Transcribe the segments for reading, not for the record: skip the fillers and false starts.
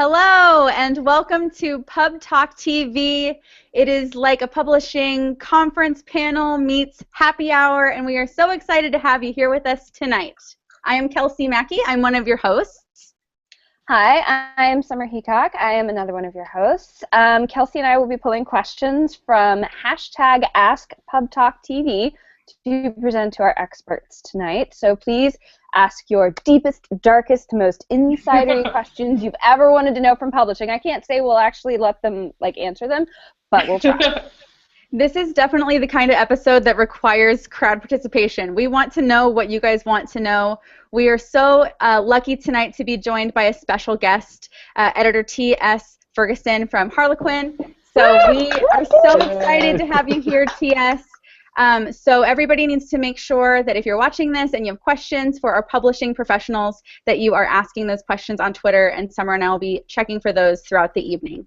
Hello and welcome to PubTalkTV. It is like a publishing conference panel meets happy hour, and we are so excited to have you here with us tonight. I am Kelsey Mackey. I'm one of your hosts. Hi, I'm Summer Heacock. I am another one of your hosts. Kelsey and I will be pulling questions from hashtag AskPubTalkTV to present to our experts tonight. So please ask your deepest, darkest, most insidery questions you've ever wanted to know from publishing. I can't say we'll actually let them answer them, but we'll try. This is definitely the kind of episode that requires crowd participation. We want to know what you guys want to know. We are so lucky tonight to be joined by a special guest, editor T.S. Ferguson from Harlequin. So we are so excited to have you here, T.S. So everybody needs to make sure that if you're watching this and you have questions for our publishing professionals, that you are asking those questions on Twitter, and Summer and I will be checking for those throughout the evening.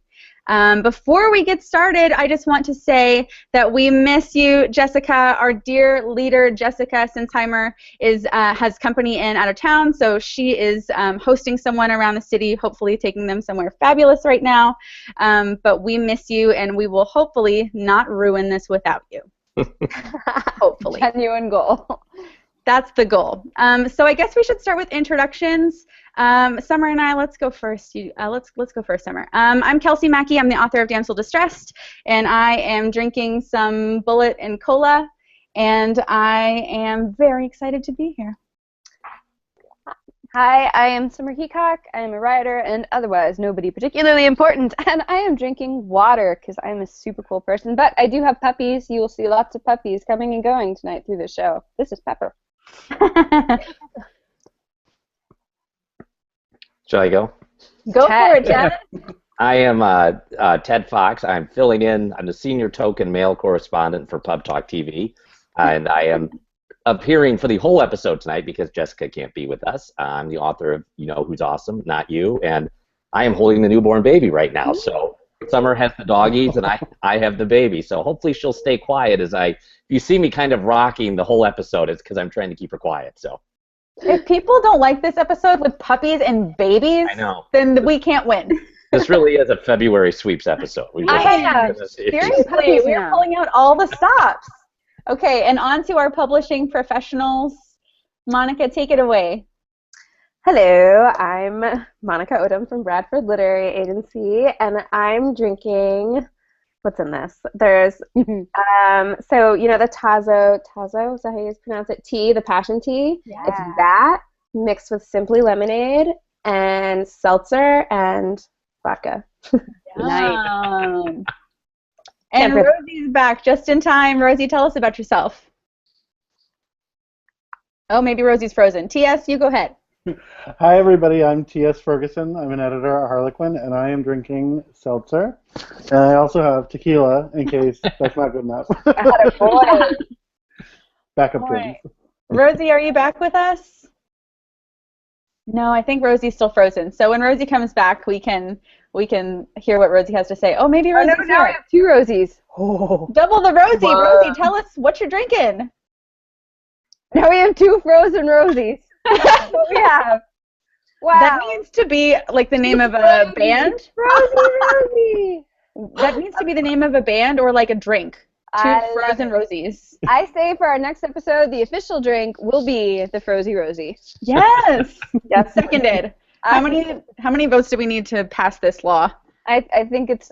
Before we get started, I just want to say that we miss you, Jessica. Our dear leader, Jessica Sinsheimer, has company in out of town, so she is hosting someone around the city, hopefully taking them somewhere fabulous right now. But we miss you, and we will hopefully not ruin this without you. Hopefully. Genuine goal. That's the goal. So I guess we should start with introductions. Summer and I, let's go first. Let's go first, Summer. I'm Kelsey Mackey. I'm the author of Damsel Distressed, and I am drinking some Bullet and Cola, and I am very excited to be here. Hi, I am Summer Heacock. I am a writer and otherwise nobody particularly important, and I am drinking water because I'm a super cool person, but I do have puppies. You will see lots of puppies coming and going tonight through the show. This is Pepper. Shall I go? Go for it, Ted. I am Ted Fox. I'm filling in. I'm the senior token male correspondent for PubTalkTV, and I am appearing for the whole episode tonight because Jessica can't be with us. I'm the author of You Know Who's Awesome, Not You, and I am holding the newborn baby right now. So Summer has the doggies, and I have the baby. So hopefully she'll stay quiet if you see me kind of rocking the whole episode, it's because I'm trying to keep her quiet. So if people don't like this episode with puppies and babies, I know, then we can't win. This really is a February sweeps episode. Seriously, we're pulling out all the stops. Okay, and on to our publishing professionals. Monica, take it away. Hello, I'm Monica Odom from Bradford Literary Agency, and I'm drinking, what's in this? There's, so, you know, the Tazo, is that how you pronounce it? Tea, the passion tea? Yeah. It's that mixed with Simply Lemonade and seltzer and vodka. Nice. And Rosie's back just in time. Rosie, tell us about yourself. Oh, maybe Rosie's frozen. T.S., you go ahead. Hi, everybody. I'm T.S. Ferguson. I'm an editor at Harlequin, and I am drinking seltzer. And I also have tequila, in case that's not good enough. Backup drinks. Rosie, are you back with us? No, I think Rosie's still frozen. So when Rosie comes back, we can hear what Rosie has to say. Oh, maybe Rosie's here. Now I have two Rosies. Oh. Double the Rosie. Whoa. Rosie, tell us what you're drinking. Now we have two frozen Rosies. That's what we have. Wow. That needs to be like the name of a band. Rosie. That needs to be the name of a band or like a drink. Two frozen Rosies. I say for our next episode, the official drink will be the Frozy Rosie. Yes. Yes. Seconded. How many votes do we need to pass this law? I think it's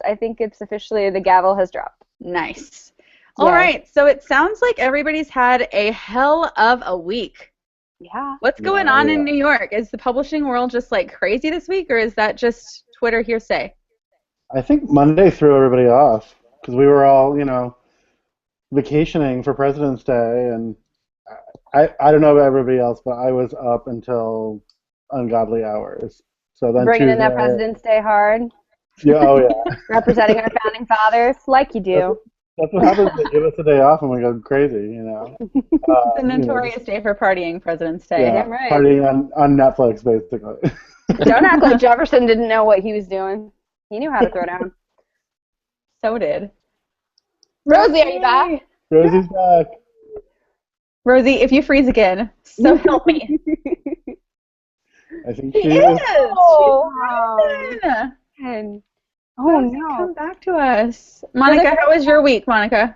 officially, the gavel has dropped. Nice. All right. So it sounds like everybody's had a hell of a week. Yeah. What's going on in New York? Is the publishing world just like crazy this week, or is that just Twitter hearsay? I think Monday threw everybody off because we were all, you know, vacationing for President's Day, and I don't know about everybody else, but I was up until ungodly hours. So then bringing in that President's Day hard. Yeah, oh yeah. Representing our founding fathers, like you do. That's what happens. They give us a day off and we go crazy, you know. It's a notorious day for partying, President's Day. Yeah, damn right. Partying on Netflix, basically. Don't act like Jefferson didn't know what he was doing. He knew how to throw down. So did. Rosie, are you back? Rosie's back. Rosie, if you freeze again, so help me. I think She she is. is. She's frozen. And Oh no! Come back to us, Monica. How was your week, Monica?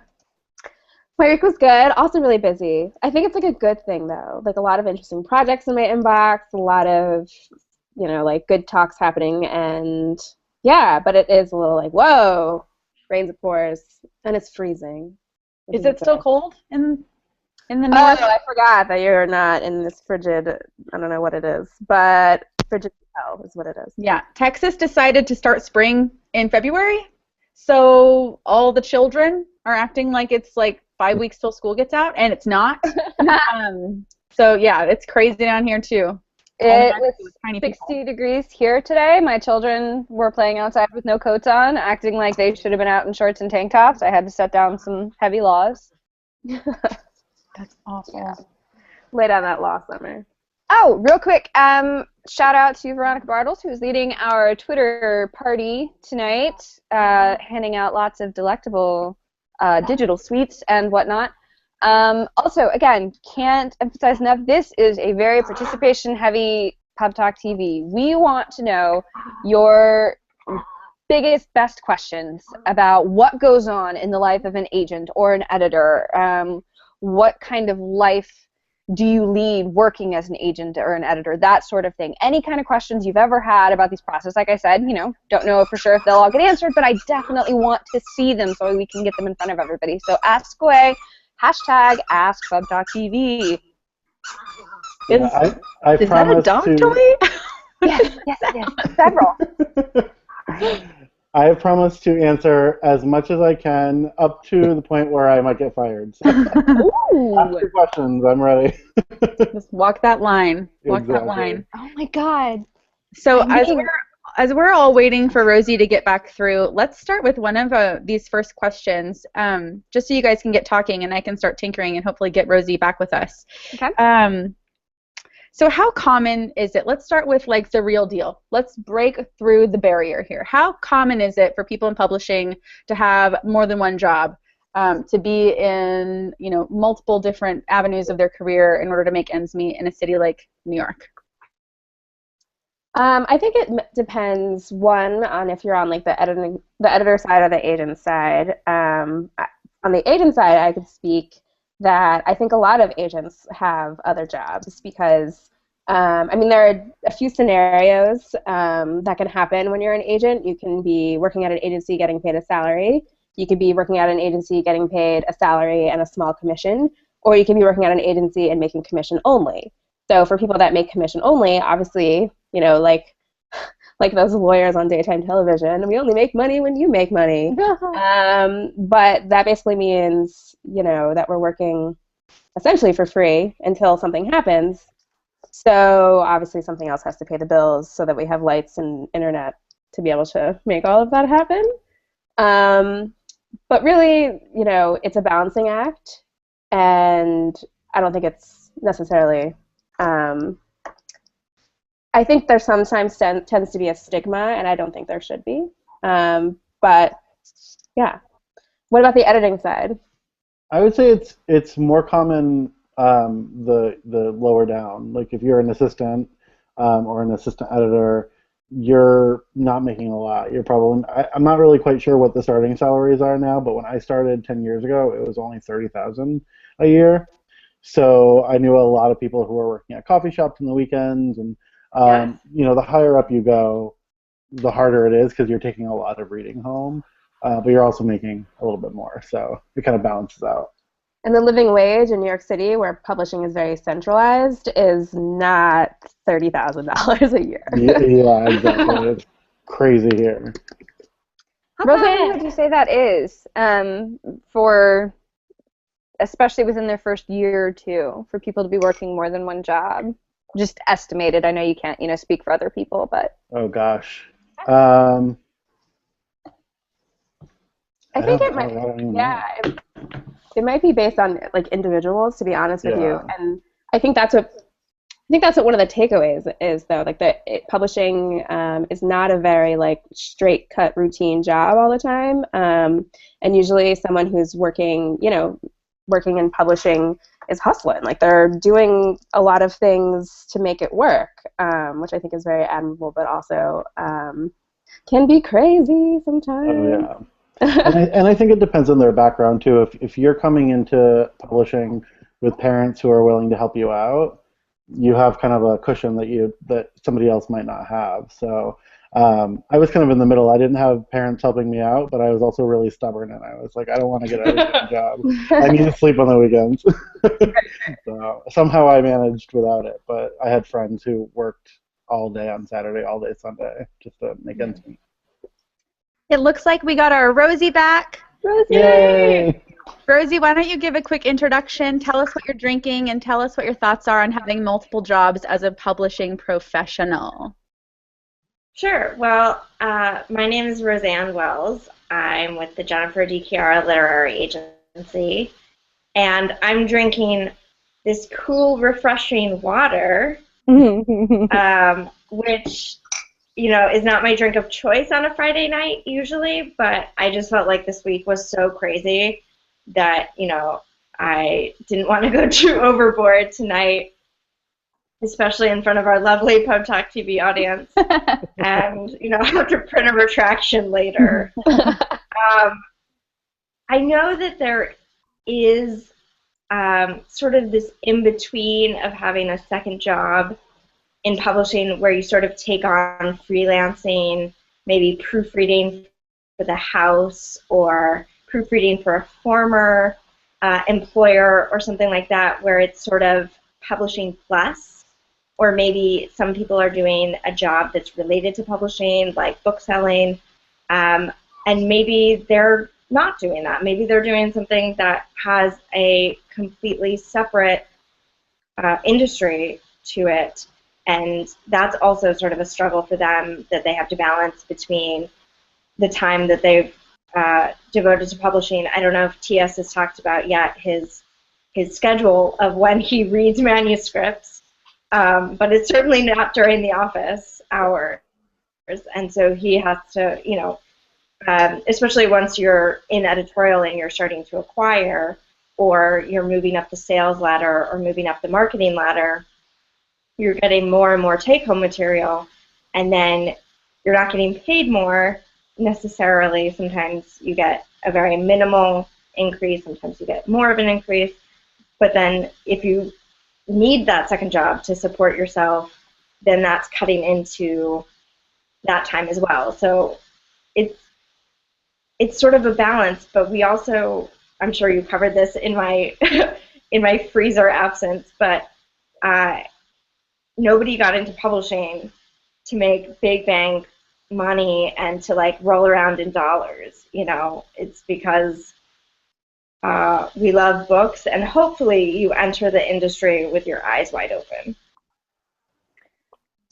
My week was good. Also really busy. I think it's like a good thing though. Like a lot of interesting projects in my inbox. A lot of like good talks happening, and yeah. But it is a little like whoa, rains of course, and it's freezing. Is it still cold in the north? Oh, I forgot that you're not in this frigid. I don't know what it is, but frigid hell is what it is. Yeah, Texas decided to start spring in February, so all the children are acting like it's like 5 weeks till school gets out, and it's not. So yeah, it's crazy down here too. it was Tiny 60 degrees here today. My children were playing outside with no coats on, acting like they should have been out in shorts and tank tops. I had to set down some heavy laws. That's awful. Yeah. Lay down that law, Summer. Oh, real quick, shout out to Veronica Bartles, who's leading our Twitter party tonight, handing out lots of delectable digital sweets and whatnot. Also, again, can't emphasize enough, this is a very participation-heavy Pub Talk TV. We want to know your biggest, best questions about what goes on in the life of an agent or an editor. What kind of life do you lead working as an agent or an editor, that sort of thing. Any kind of questions you've ever had about these processes. Like I said, don't know for sure if they'll all get answered, but I definitely want to see them so we can get them in front of everybody. So ask away, hashtag AskPubTalkTV. Yeah, I Is that a dog toy? Yes, it is. Several. I have promised to answer as much as I can up to the point where I might get fired. So ask your questions. I'm ready. Just walk that line. Walk that Exactly. line. Oh my God. So as we're all waiting for Rosie to get back through, let's start with one of these first questions, just so you guys can get talking and I can start tinkering and hopefully get Rosie back with us. Okay. So how common is it? Let's start with like the real deal. Let's break through the barrier here. How common is it for people in publishing to have more than one job, to be in multiple different avenues of their career in order to make ends meet in a city like New York? I think it depends, one, on if you're on like the editor side or the agent side. On the agent side, I could speak that I think a lot of agents have other jobs because, there are a few scenarios that can happen when you're an agent. You can be working at an agency getting paid a salary. You could be working at an agency getting paid a salary and a small commission, or you can be working at an agency and making commission only. So for people that make commission only, obviously, like those lawyers on daytime television, we only make money when you make money. But that basically means, that we're working essentially for free until something happens. So obviously something else has to pay the bills so that we have lights and internet to be able to make all of that happen. But really, it's a balancing act, and I don't think it's necessarily I think there sometimes tends to be a stigma, and I don't think there should be. But yeah, what about the editing side? I would say it's more common the lower down. Like if you're an assistant or an assistant editor, you're not making a lot. You're probably I'm not really quite sure what the starting salaries are now, but when I started 10 years ago, it was only $30,000 a year. So I knew a lot of people who were working at coffee shops on the weekends, and the higher up you go, the harder it is because you're taking a lot of reading home, but you're also making a little bit more. So it kind of balances out. And the living wage in New York City, where publishing is very centralized, is not $30,000 a year. Yeah, exactly. It's crazy here. How common would you say that is for, especially within their first year or two, for people to be working more than one job? Just estimated. I know you can't, speak for other people, but. Oh gosh. I think it might. It might be based on like individuals, to be honest with you. And I think that's what one of the takeaways is, though. Like publishing is not a very like straight cut routine job all the time. And usually someone who's working in publishing is hustling. Like they're doing a lot of things to make it work, which I think is very admirable, but also can be crazy sometimes. Oh yeah. And I think it depends on their background too. If you're coming into publishing with parents who are willing to help you out, you have kind of a cushion that somebody else might not have. So I was kind of in the middle. I didn't have parents helping me out, but I was also really stubborn, and I was like, I don't want to get a weekend job. I need to sleep on the weekends. So somehow I managed without it, but I had friends who worked all day on Saturday, all day Sunday, just to make ends meet. It looks like we got our Rosie back. Rosie! Yay! Rosie, why don't you give a quick introduction, tell us what you're drinking, and tell us what your thoughts are on having multiple jobs as a publishing professional. Sure. Well, my name is Roseanne Wells. I'm with the Jennifer D. Chiara Literary Agency, and I'm drinking this cool, refreshing water, which, you know, is not my drink of choice on a Friday night usually, but I just felt like this week was so crazy that, you know, I didn't want to go too overboard tonight, especially in front of our lovely PubTalkTV audience, and, you know, have to print a retraction later. I know that there is sort of this in-between of having a second job in publishing where you sort of take on freelancing, maybe proofreading for the house or proofreading for a former employer or something like that, where it's sort of publishing plus, or maybe some people are doing a job that's related to publishing, like bookselling, and maybe they're not doing that. Maybe they're doing something that has a completely separate industry to it. And that's also sort of a struggle for them that they have to balance between the time that they've devoted to publishing. I don't know if TS has talked about yet his schedule of when he reads manuscripts, but it's certainly not during the office hours. And so he has to, you know, especially once you're in editorial and you're starting to acquire, or you're moving up the sales ladder or moving up the marketing ladder, you're getting more and more take-home material, and then you're not getting paid more necessarily. Sometimes you get a very minimal increase, sometimes you get more of an increase, but then if you need that second job to support yourself, then that's cutting into that time as well. So it's sort of a balance, but we also, I'm sure you covered this in my in my freezer absence, but nobody got into publishing to make big bang money and to like roll around in dollars. You know, it's because we love books, and hopefully you enter the industry with your eyes wide open.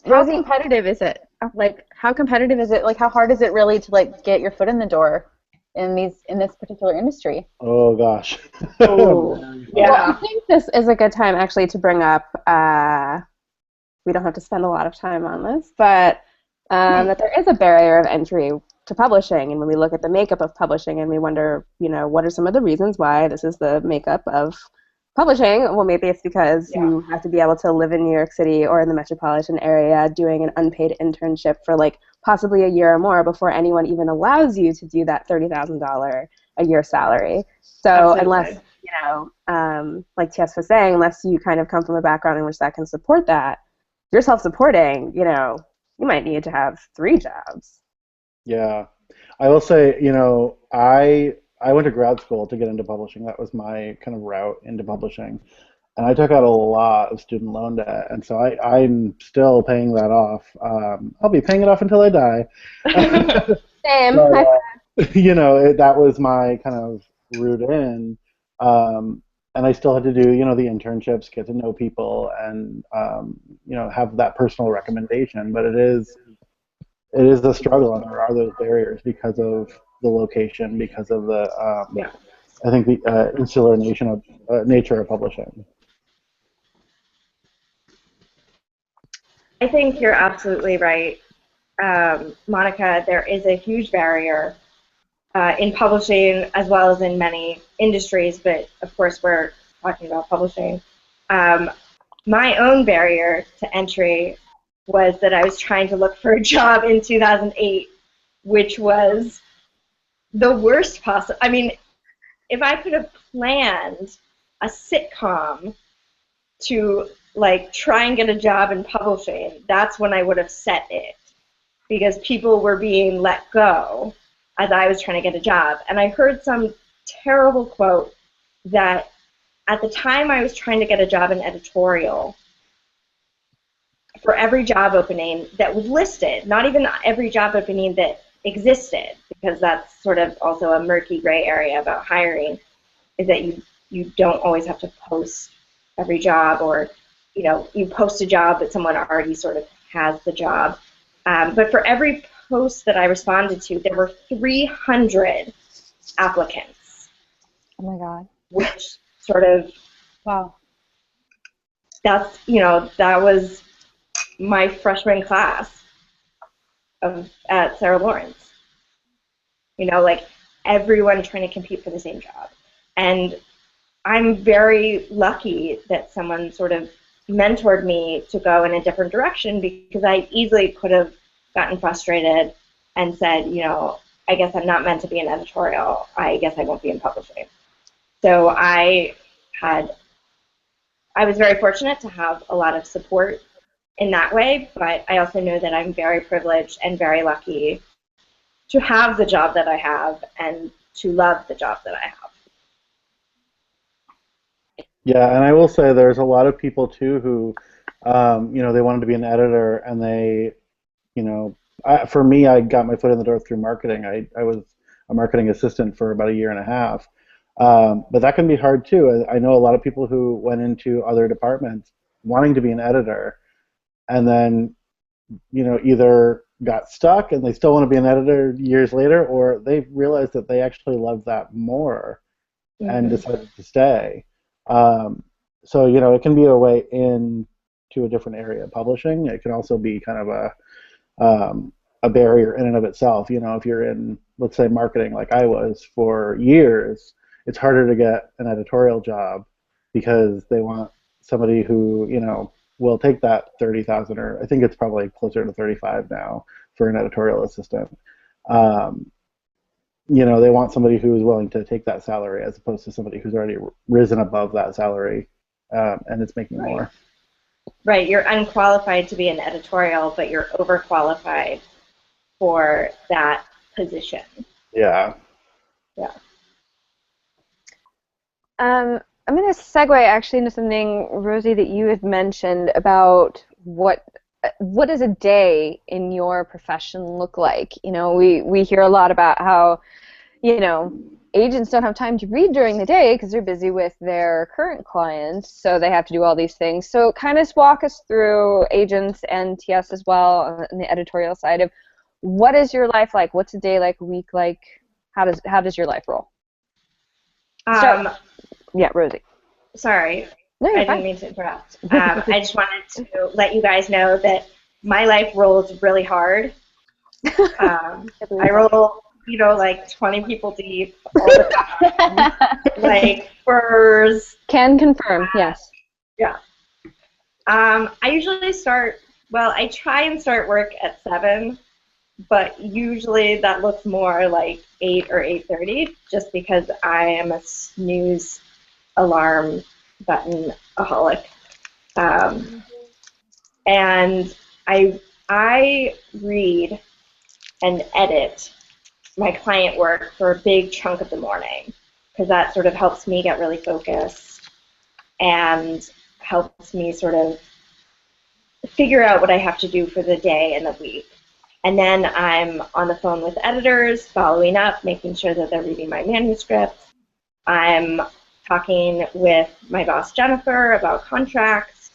How competitive is it? Like, how competitive is it? Like, how hard is it really to like get your foot in the door in this particular industry? Oh gosh. Oh, Yeah. Well, I think this is a good time actually to bring up. We don't have to spend a lot of time on this, but that there is a barrier of entry to publishing, and when we look at the makeup of publishing, and we wonder, you know, what are some of the reasons why this is the makeup of publishing? Well, maybe it's because you have to be able to live in New York City or in the metropolitan area doing an unpaid internship for like possibly a year or more before anyone even allows you to do that $30,000 a year salary. So Absolutely. Unless, you know, like Tess was saying, unless you kind of come from a background in which that can support that, you're self-supporting, you know, you might need to have 3 jobs. Yeah. I will say, you know, I went to grad school to get into publishing. That was my kind of route into publishing. And I took out a lot of student loan debt, and so I'm still paying that off. I'll be paying it off until I die. Same. But, you know, that was my kind of route in. And I still had to do, you know, the internships, get to know people, and, you know, have that personal recommendation. But it is a struggle, and there are those barriers because of the location, because of the, I think, the insular nature of publishing. I think you're absolutely right, Monica. There is a huge barrier in publishing as well as in many industries, but of course we're talking about publishing. My own barrier to entry was that I was trying to look for a job in 2008, which was the worst possible. I mean, if I could have planned a sitcom to like try and get a job in publishing, that's when I would have set it, because people were being let go as I was trying to get a job. And I heard some terrible quote that at the time I was trying to get a job in editorial, for every job opening that was listed, not even every job opening that existed, because that's sort of also a murky gray area about hiring, is that you don't always have to post every job, or you post a job but someone already sort of has the job. But for every post that I responded to, there were 300 applicants. Oh my God. Which sort of, wow. That's, that was my freshman class at Sarah Lawrence. Like everyone trying to compete for the same job. And I'm very lucky that someone sort of mentored me to go in a different direction, because I easily could have gotten frustrated and said, I guess I'm not meant to be in editorial. I guess I won't be in publishing. So I was very fortunate to have a lot of support in that way, but I also know that I'm very privileged and very lucky to have the job that I have and to love the job that I have. Yeah, and I will say there's a lot of people too who, they wanted to be an editor, and they, for me, I got my foot in the door through marketing. I was a marketing assistant for about a year and a half, but that can be hard too. I know a lot of people who went into other departments wanting to be an editor, and then, either got stuck and they still want to be an editor years later, or they realized that they actually love that more and decided to stay. So, it can be a way in to a different area of publishing. It can also be kind of a barrier in and of itself. If you're in, let's say, marketing like I was for years, it's harder to get an editorial job because they want somebody who, will take that 30,000, or I think it's probably closer to 35 now for an editorial assistant. They want somebody who is willing to take that salary as opposed to somebody who's already risen above that salary and it's making more. Right, you're unqualified to be an editorial, but you're overqualified for that position. Yeah. Yeah. I'm going to segue actually into something, Rosie, that you had mentioned about what does a day in your profession look like? We hear a lot about how, agents don't have time to read during the day because they're busy with their current clients, so they have to do all these things. So kind of walk us through agents and TS as well on the editorial side of what is your life like? What's a day like, a week like? How does your life roll? Yeah, Rosie. Sorry, no, I didn't mean to interrupt. I just wanted to let you guys know that my life rolls really hard. I roll, like 20 people deep all the time, like furs. Can confirm, yes. Yeah. I usually I try and start work at 7, but usually that looks more like 8 or 8:30, just because I am a snooze alarm button-aholic. And I read and edit my client work for a big chunk of the morning, because that sort of helps me get really focused and helps me sort of figure out what I have to do for the day and the week. And then I'm on the phone with editors, following up, making sure that they're reading my manuscripts. I'm talking with my boss, Jennifer, about contracts.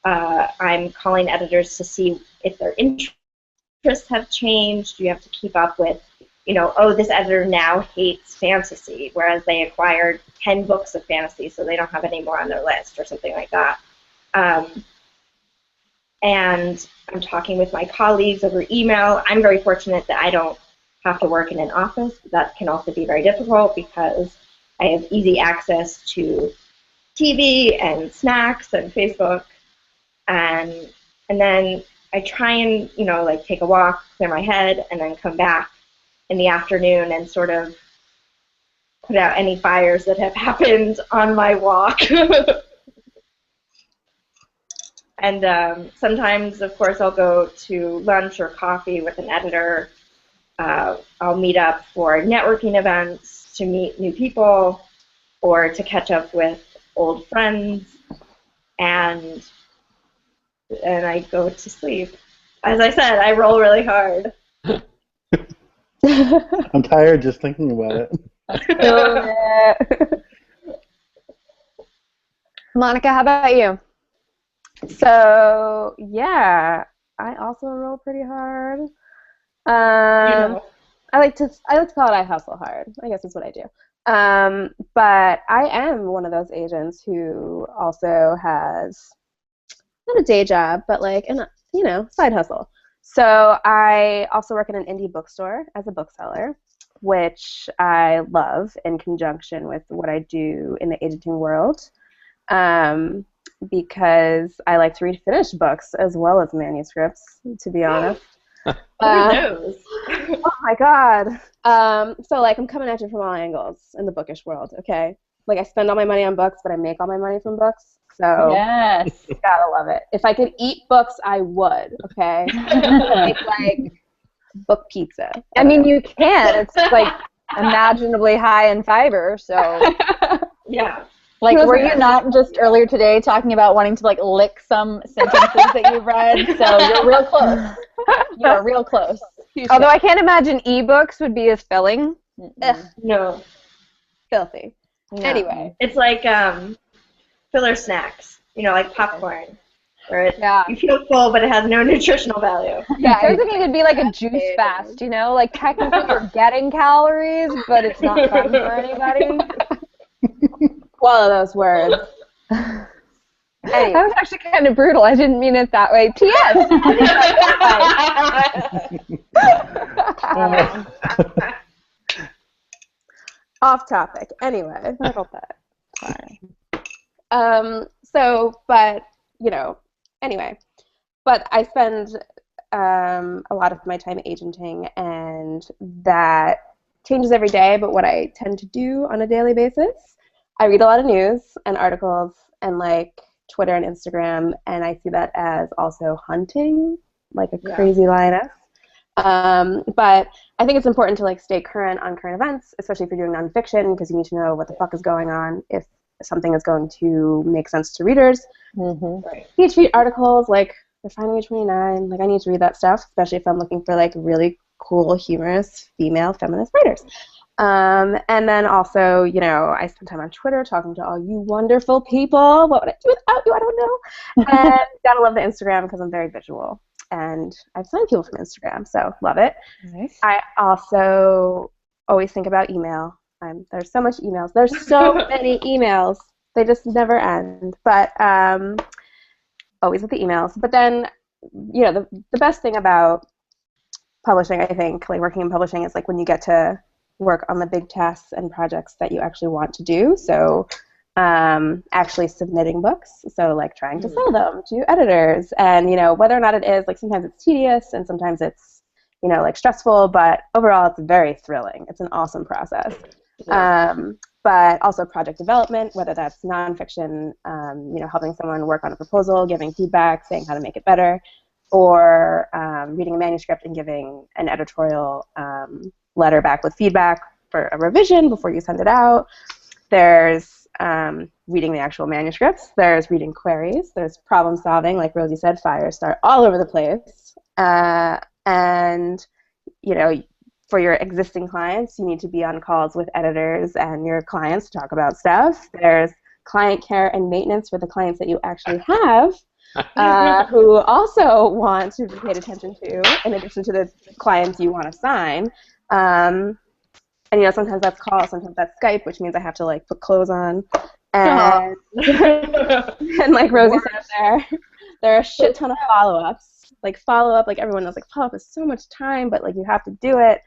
I'm calling editors to see if their interests have changed. You have to keep up with, this editor now hates fantasy, whereas they acquired 10 books of fantasy, so they don't have any more on their list, or something like that. And I'm talking with my colleagues over email. I'm very fortunate that I don't have to work in an office. That can also be very difficult because I have easy access to TV and snacks and Facebook, and then I try and like take a walk, clear my head, and then come back in the afternoon and sort of put out any fires that have happened on my walk. And sometimes, of course, I'll go to lunch or coffee with an editor. I'll meet up for networking events to meet new people or to catch up with old friends, and I go to sleep. As I said, I roll really hard. I'm tired just thinking about it. Monica, how about you? So yeah, I also roll pretty hard. I like to call it I hustle hard. I guess is what I do. But I am one of those agents who also has not a day job, but like an side hustle. So I also work in an indie bookstore as a bookseller, which I love in conjunction with what I do in the agenting world. Because I like to read finished books as well as manuscripts, to be honest. What are those? Oh my god. So like I'm coming at you from all angles in the bookish world, okay? Like I spend all my money on books, but I make all my money from books. So Yes. gotta love it. If I could eat books, I would, okay? like book pizza. I mean, you can. It's like imaginably high in fiber, so. Yeah. Like, were you not just earlier today talking about wanting to, like, lick some sentences that you've read? So you're real close. You're real close. Although I can't imagine ebooks would be as filling. Ugh, No. filthy. No. Anyway. It's like filler snacks, like popcorn, where you feel full, but it has no nutritional value. Yeah, it sounds like it could be like a juice fast, like technically you're getting calories, but it's not fun for anybody. Swallow those words. Anyway. That was actually kind of brutal. I didn't mean it that way. P.S. Off topic. Anyway. I felt that. Sorry. Anyway. But I spend a lot of my time agenting, and that changes every day, but what I tend to do on a daily basis, I read a lot of news and articles and like Twitter and Instagram, and I see that as also hunting, like a crazy lioness. But I think it's important to like stay current on current events, especially if you're doing nonfiction, because you need to know what the fuck is going on if something is going to make sense to readers. Mm-hmm. Right. You need to read articles like Refinery 29. Like I need to read that stuff, especially if I'm looking for like really cool, humorous, female feminist writers. And then also, I spend time on Twitter talking to all you wonderful people. What would I do without you? I don't know. And gotta love the Instagram because I'm very visual. And I've signed people from Instagram, so love it. Nice. I also always think about email. There's so much emails. There's so many emails. They just never end. But always with the emails. But then, the best thing about publishing, I think, like working in publishing, is like when you get to work on the big tasks and projects that you actually want to do. So actually submitting books, so like trying to sell them to editors, and whether or not it is, like sometimes it's tedious and sometimes it's like stressful, but overall it's very thrilling. It's an awesome process. But also project development, whether that's nonfiction, helping someone work on a proposal, giving feedback, saying how to make it better, or reading a manuscript and giving an editorial letter back with feedback for a revision before you send it out. There's reading the actual manuscripts. There's reading queries. There's problem solving, like Rosie said, fires start all over the place. And, for your existing clients, you need to be on calls with editors and your clients to talk about stuff. There's client care and maintenance for the clients that you actually have, who also want to be paid attention to, in addition to the clients you want to sign. And sometimes that's call, sometimes that's Skype, which means I have to like put clothes on. And, and like Rosie said, there are a shit ton of follow-ups. Like follow-up, like everyone knows, like follow-up is so much time, but like you have to do it.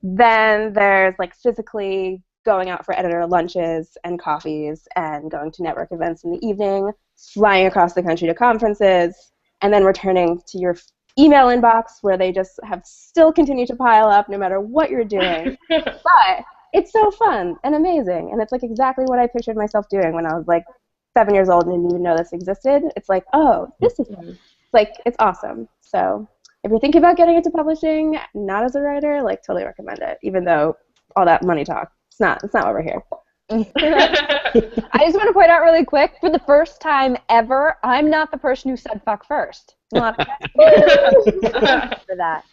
Then there's like physically going out for editor lunches and coffees and going to network events in the evening, flying across the country to conferences, and then returning to your email inbox where they just have still continued to pile up no matter what you're doing. But it's so fun and amazing, and it's like exactly what I pictured myself doing when I was like 7 years old and didn't even know this existed. It's like, oh, this is fun. Like, it's awesome. So if you're thinking about getting into publishing, not as a writer, like, totally recommend it, even though all that money talk, it's not what we're here. I just want to point out really quick, for the first time ever, I'm not the person who said fuck first. Not for that.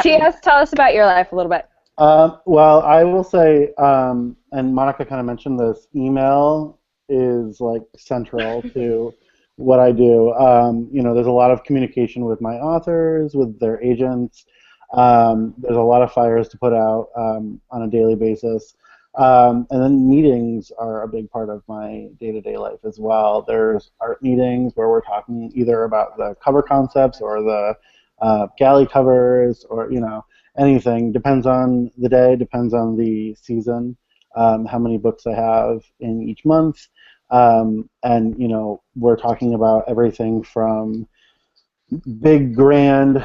TS, tell us about your life a little bit. Well, I will say, and Monica kind of mentioned this, email is like central to what I do. There's a lot of communication with my authors, with their agents. There's a lot of fires to put out on a daily basis. And then meetings are a big part of my day-to-day life as well. There's art meetings where we're talking either about the cover concepts or the galley covers or, anything. Depends on the day, depends on the season, how many books I have in each month. And, we're talking about everything from big, grand,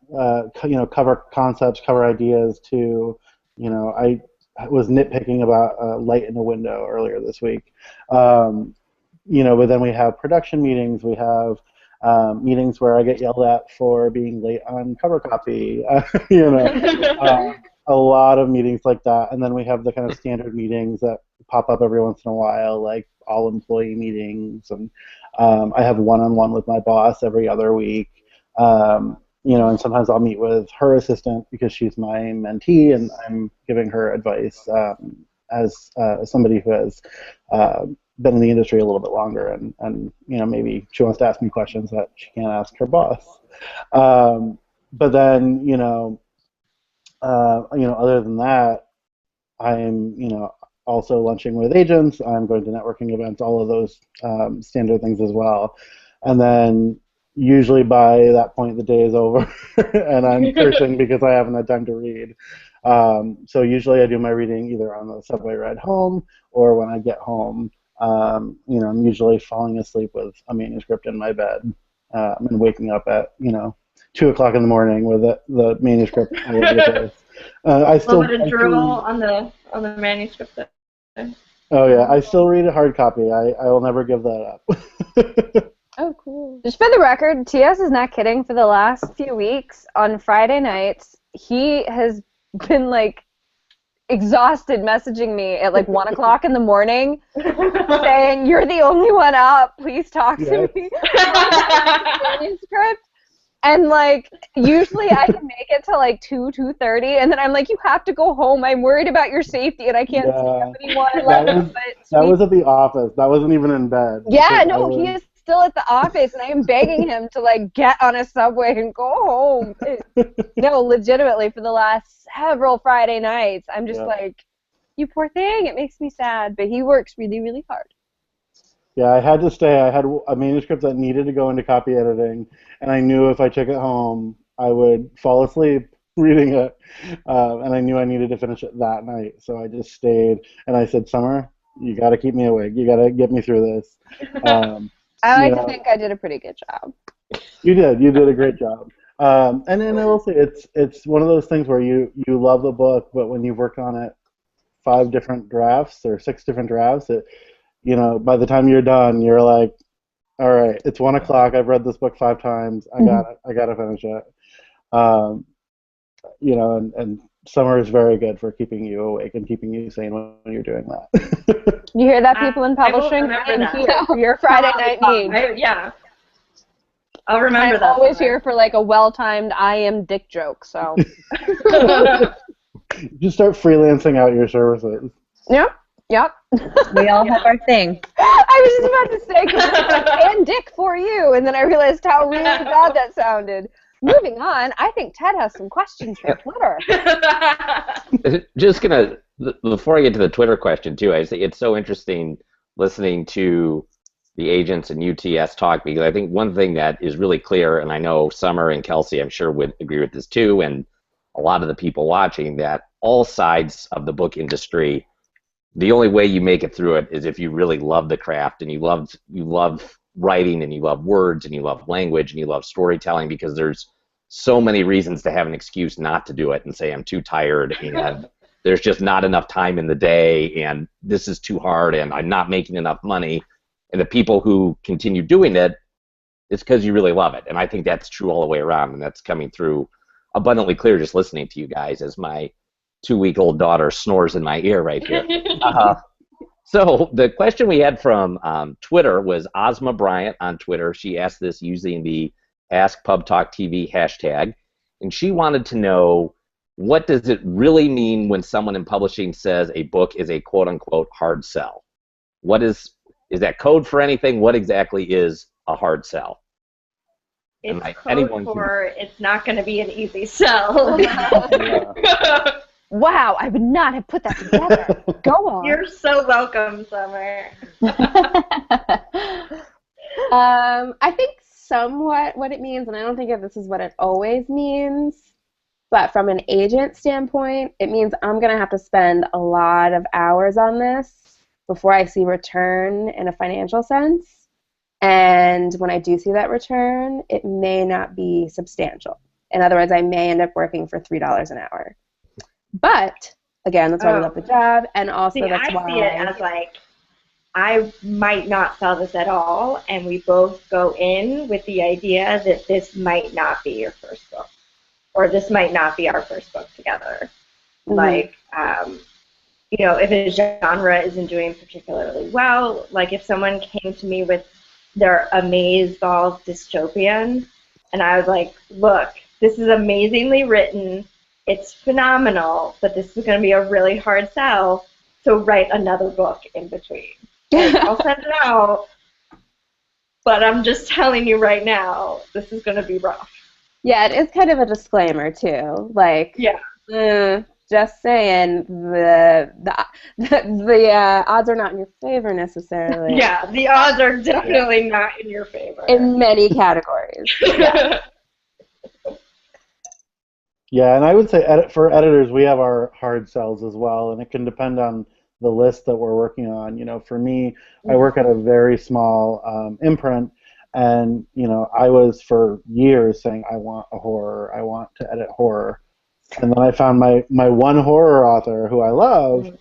cover concepts, cover ideas to, I was nitpicking about a light in the window earlier this week. But then we have production meetings. We have meetings where I get yelled at for being late on cover copy. A lot of meetings like that. And then we have the kind of standard meetings that pop up every once in a while, like all employee meetings. And I have one-on-one with my boss every other week. And sometimes I'll meet with her assistant because she's my mentee, and I'm giving her advice as somebody who has been in the industry a little bit longer, and maybe she wants to ask me questions that she can't ask her boss. But then other than that, I'm also lunching with agents. I'm going to networking events, all of those standard things as well, and then. Usually by that point the day is over and I'm cursing because I haven't had time to read. So usually I do my reading either on the subway ride home or when I get home. I'm usually falling asleep with a manuscript in my bed and waking up at 2 o'clock in the morning with the manuscript all over the place. I still a little bit of drool on the manuscript. Oh yeah, I still read a hard copy. I will never give that up. Oh, cool. Just for the record, TS is not kidding. For the last few weeks, on Friday nights, he has been, exhausted messaging me at, 1 o'clock in the morning saying, you're the only one up. Please talk to me. Manuscript. And, usually I can make it to, 2:30, and then I'm like, you have to go home. I'm worried about your safety, and I can't stay up anymore. That was at the office. That wasn't even in bed. Yeah, no, he is still at the office, and I am begging him to get on a subway and go home. No, legitimately, for the last several Friday nights, I'm just you poor thing. It makes me sad, but he works really, really hard. Yeah, I had to stay. I had a manuscript that needed to go into copy editing, and I knew if I took it home, I would fall asleep reading it, and I knew I needed to finish it that night, so I just stayed, and I said, Summer, you got to keep me awake. You got to get me through this. I like to think I did a pretty good job. You did. You did a great job. And then I will say it's one of those things where you love the book, but when you've worked on it 5 different drafts or 6 different drafts, by the time you're done, you're like, all right, it's 1 o'clock. I've read this book 5 times. I got it. I got to finish it. And Summer is very good for keeping you awake and keeping you sane when you're doing that. You hear that, people in publishing? I'm here for your Friday night needs. Yeah. I'll remember that. I'm always here for a well-timed I am dick joke, so. Just start freelancing out your services. Yep. We all have our thing. I was just about to say, because and dick for you, and then I realized how really bad that sounded. Moving on, I think Ted has some questions for Twitter. Just before I get to the Twitter question too, I think it's so interesting listening to the agents and UTS talk, because I think one thing that is really clear, and I know Summer and Kelsey, I'm sure, would agree with this too, and a lot of the people watching, that all sides of the book industry. The only way you make it through it is if you really love the craft and you love writing and you love words and you love language and you love storytelling, because there's so many reasons to have an excuse not to do it and say I'm too tired and there's just not enough time in the day and this is too hard and I'm not making enough money. And the people who continue doing it, it's because you really love it. And I think that's true all the way around, and that's coming through abundantly clear just listening to you guys as my 2-week-old daughter snores in my ear right here. So the question we had from Twitter was Ozma Bryant on Twitter. She asked this using the Ask PubTalkTV hashtag, and she wanted to know, what does it really mean when someone in publishing says a book is a quote-unquote hard sell? What is that code for anything? What exactly is a hard sell? It's code for it's not going to be an easy sell. Wow, I would not have put that together. Go on. You're so welcome, Summer. I think somewhat what it means, and I don't think that this is what it always means, but from an agent standpoint, it means I'm going to have to spend a lot of hours on this before I see return in a financial sense. And when I do see that return, it may not be substantial. In other words, I may end up working for $3 an hour. But, again, that's why we love the job, and also that's why... I see it as like, I might not sell this at all, and we both go in with the idea that this might not be your first book, or this might not be our first book together. Mm-hmm. Like, you know, if a genre isn't doing particularly well, like if someone came to me with their Amaze Dolls dystopian, and I was like, look, this is amazingly written, it's phenomenal, but this is going to be a really hard sell, so write another book in between. Like, I'll send it out, but I'm just telling you right now, this is going to be rough. Yeah, it is kind of a disclaimer, too. Like, yeah. Just saying, the odds are not in your favor necessarily. Yeah, the odds are definitely not in your favor. In many categories. Yeah. Yeah, and I would say for editors, we have our hard sells as well, and it can depend on the list that we're working on. You know, for me, I work at a very small imprint, and, you know, I was for years saying, I want a horror, I want to edit horror. And then I found my one horror author who I love,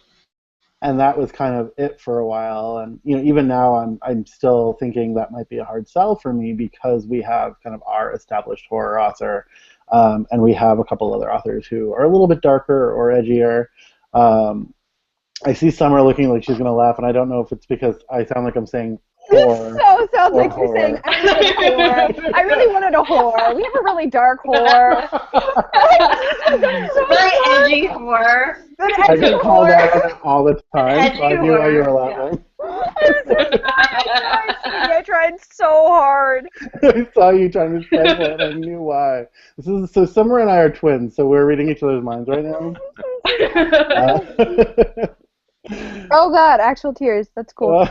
and that was kind of it for a while. And, you know, even now I'm still thinking that might be a hard sell for me because we have kind of our established horror author, and we have a couple other authors who are a little bit darker or edgier. I see Summer looking like she's going to laugh, and I don't know if it's because I sound like I'm saying horror. So sounds like you're saying, I really wanted a horror. We have a really dark horror. Very edgy horror. I get called out on it all the time, so I knew why you were laughing. I tried so hard. I saw you trying to stifle it, and I knew why. So Summer and I are twins, so we're reading each other's minds right now. Oh God, actual tears. That's cool.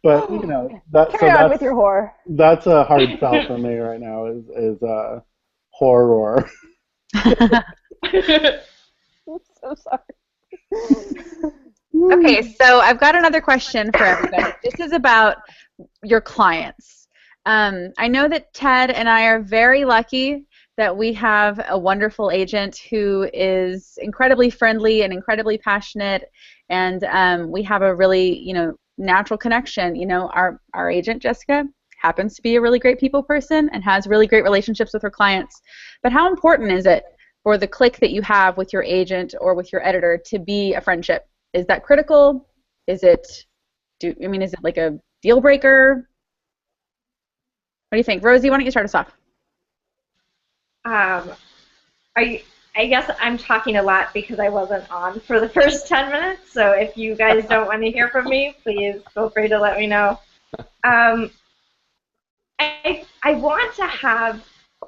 But, you know, carry on with your horror. That's a hard sell for me right now. Is horror. I'm so sorry. Okay, so I've got another question for everybody. This is about your clients. I know that Ted and I are very lucky that we have a wonderful agent who is incredibly friendly and incredibly passionate, and we have a really, you know, natural connection. You know, our agent, Jessica, happens to be a really great people person and has really great relationships with her clients. But how important is it for the click that you have with your agent or with your editor to be a friendship? Is that critical? Is it like a deal breaker? What do you think? Rosie, why don't you start us off? I guess I'm talking a lot because I wasn't on for the first 10 minutes, so if you guys don't want to hear from me, please feel free to let me know. I want to have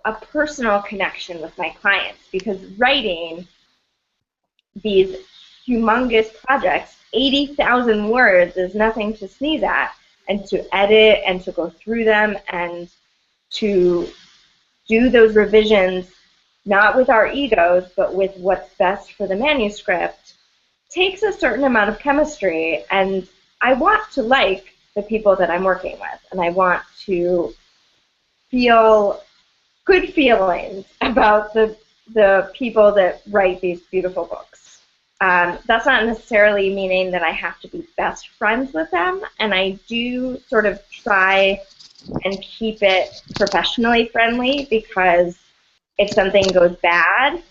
a personal connection with my clients because writing these humongous projects, 80,000 words is nothing to sneeze at, and to edit and to go through them and to do those revisions not with our egos, but with what's best for the manuscript, takes a certain amount of chemistry. And I want to like the people that I'm working with, and I want to feel good feelings about the people that write these beautiful books. That's not necessarily meaning that I have to be best friends with them, and I do sort of try and keep it professionally friendly, because if something goes bad,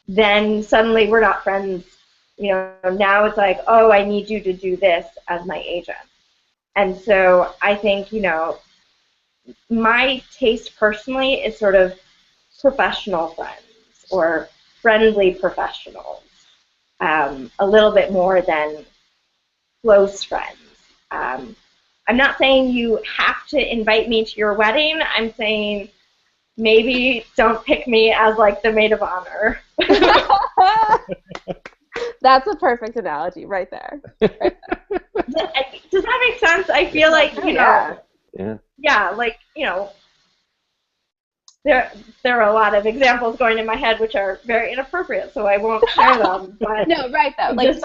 then suddenly we're not friends. You know, now it's like, oh, I need you to do this as my agent. And so I think, you know, my taste personally is sort of professional friends or friendly professionals, a little bit more than close friends. I'm not saying you have to invite me to your wedding. I'm saying maybe don't pick me as like the maid of honor. That's a perfect analogy right there. Does that make sense? I feel like, you know, yeah, like, you know, there are a lot of examples going in my head which are very inappropriate, so I won't share them. But No, right though. Like,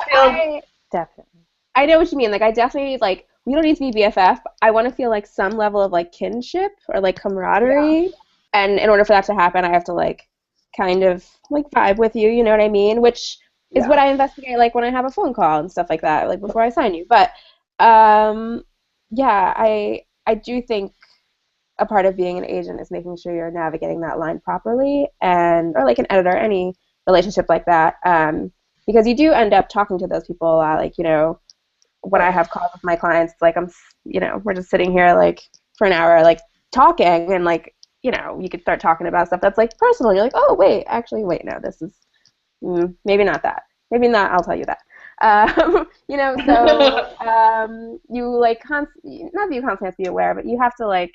Definitely. I know what you mean. Like, I definitely, like, we don't need to be BFF. I want to feel like some level of like kinship or like camaraderie, and in order for that to happen, I have to like kind of like vibe with you. You know what I mean? Which is what I investigate, like when I have a phone call and stuff like that, like before I sign you. But yeah, I do think a part of being an agent is making sure you're navigating that line properly, and or like an editor, any relationship like that, because you do end up talking to those people a lot. Like, you know, when I have calls with my clients, like you know, we're just sitting here like for an hour, like talking, and like, you know, you could start talking about stuff that's like personal. You're like, oh wait, actually, wait, no, this is maybe not that. Maybe not. I'll tell you that. You know, so you like not that you constantly have to be aware, but you have to like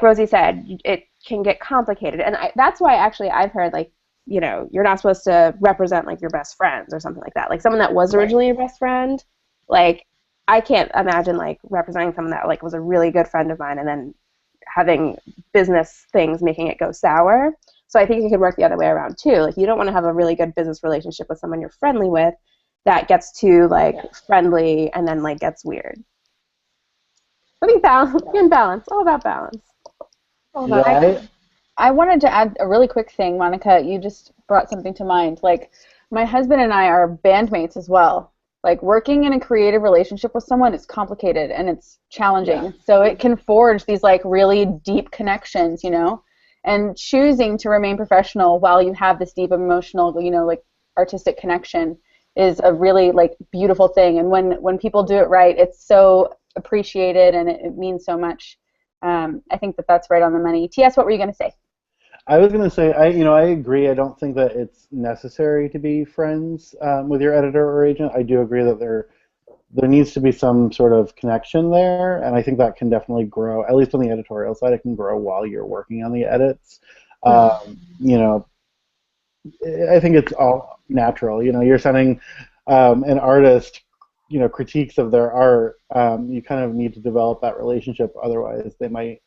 Rosie said, it can get complicated, and that's why actually I've heard like, you know, you're not supposed to represent like your best friends or something like that. Like someone that was originally your best friend, like I can't imagine like representing someone that like was a really good friend of mine and then having business things making it go sour. So I think it could work the other way around too. Like you don't want to have a really good business relationship with someone you're friendly with that gets too like friendly and then like gets weird. I think balance, all about balance. I wanted to add a really quick thing, Monica. You just brought something to mind. Like, my husband and I are bandmates as well. Like, working in a creative relationship with someone is complicated and it's challenging. Yeah. So it can forge these, like, really deep connections, you know? And choosing to remain professional while you have this deep emotional, you know, like, artistic connection is a really, like, beautiful thing. And when people do it right, it's so appreciated and it means so much. I think that's right on the money. T.S., what were you going to say? I was going to say, I agree. I don't think that it's necessary to be friends with your editor or agent. I do agree that there needs to be some sort of connection there, and I think that can definitely grow. At least on the editorial side, it can grow while you're working on the edits. You know, I think it's all natural. You know, you're sending an artist, you know, critiques of their art. You kind of need to develop that relationship. Otherwise, they might,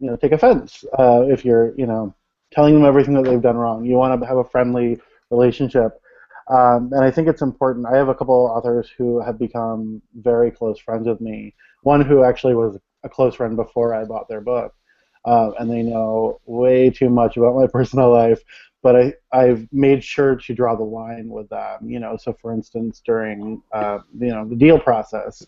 you know, take offense if you're, you know, telling them everything that they've done wrong. You want to have a friendly relationship. And I think it's important. I have a couple of authors who have become very close friends with me. One who actually was a close friend before I bought their book. And they know way too much about my personal life. But I've made sure to draw the line with them. You know, so for instance, during you know, the deal process,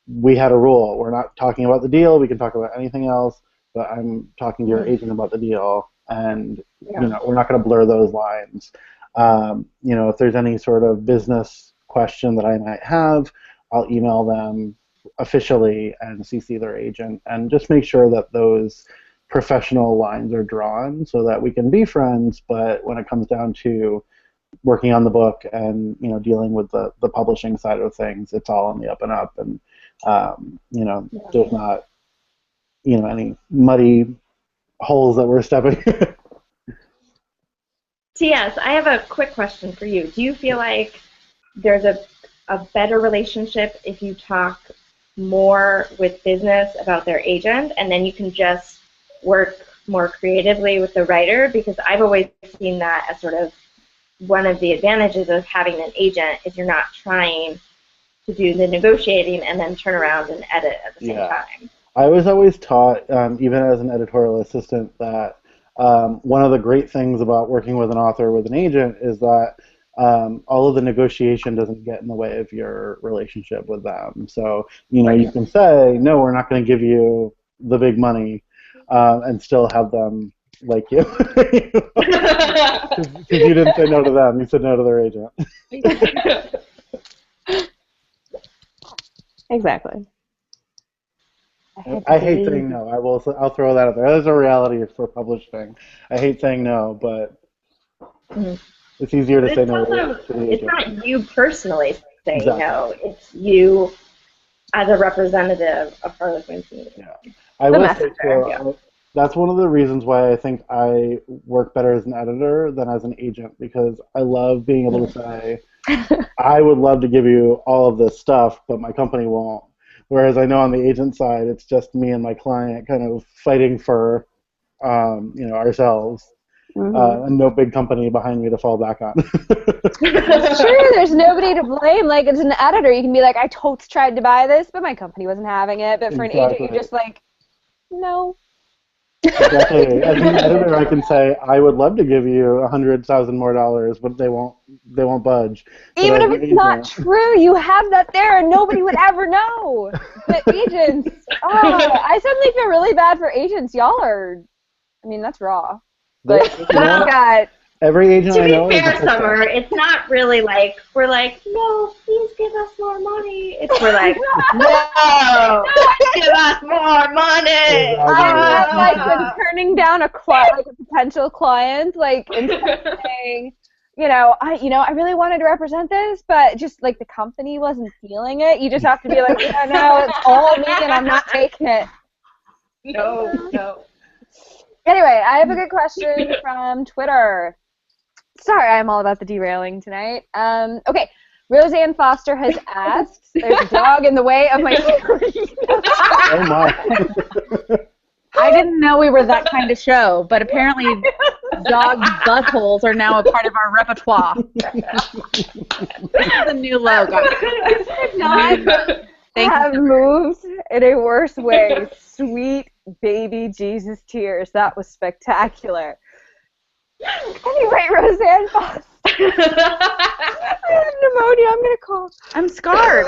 we had a rule. We're not talking about the deal. We can talk about anything else, but I'm talking to your agent about the deal, and you know, we're not going to blur those lines. You know, if there's any sort of business question that I might have, I'll email them officially and CC their agent, and just make sure that those professional lines are drawn so that we can be friends, but when it comes down to working on the book and, you know, dealing with the publishing side of things, it's all on the up and up, and you know, there's not, you know, any muddy holes that we're stepping. T.S., I have a quick question for you. Do you feel like there's a better relationship if you talk more with business about their agent, and then you can just work more creatively with the writer, because I've always seen that as sort of one of the advantages of having an agent is you're not trying to do the negotiating and then turn around and edit at the same time. I was always taught, even as an editorial assistant, that one of the great things about working with an author with an agent is that all of the negotiation doesn't get in the way of your relationship with them. So, you can say, no, we're not going to give you the big money, and still have them like you. Because you didn't say no to them, you said no to their agent. Exactly. I hate saying no. I'll throw that out there. There's a reality for publishing. I hate saying no, but it's easier to say no to the agent. It's not you personally saying no. It's you as a representative of Harlequin community. Yeah. I will say too, that's one of the reasons why I think I work better as an editor than as an agent, because I love being able to say, I would love to give you all of this stuff, but my company won't. Whereas I know on the agent side, it's just me and my client kind of fighting for, ourselves, and no big company behind me to fall back on. Sure, there's nobody to blame. Like, as an editor, you can be like, I totes tried to buy this, but my company wasn't having it. But for an agent, you're just like, no. Exactly. As an editor, I can say, I would love to give you $100,000 more, but they won't budge. Even if it's not true, you have that there, and nobody would ever know. But agents, I suddenly feel really bad for agents. Y'all are, that's raw. But every agent I know. To be fair, Summer, it's not really like we're like, no, please give us more money. We're like, no, give us more money. I've like been turning down a potential client, like instead of saying, I really wanted to represent this, but just like the company wasn't feeling it. You just have to be like, no, it's all me, and I'm not taking it. No. Anyway, I have a good question from Twitter. Sorry, I'm all about the derailing tonight. Okay, Roseanne Foster has asked, there's a dog in the way of my screen. Oh my. I didn't know we were that kind of show, but apparently dog buttholes are now a part of our repertoire. This is a new logo. Have moved in a worse way. Sweet baby Jesus tears. That was spectacular. Anyway, Roseanne Foster. I have pneumonia. I'm going to cough. I'm scarred.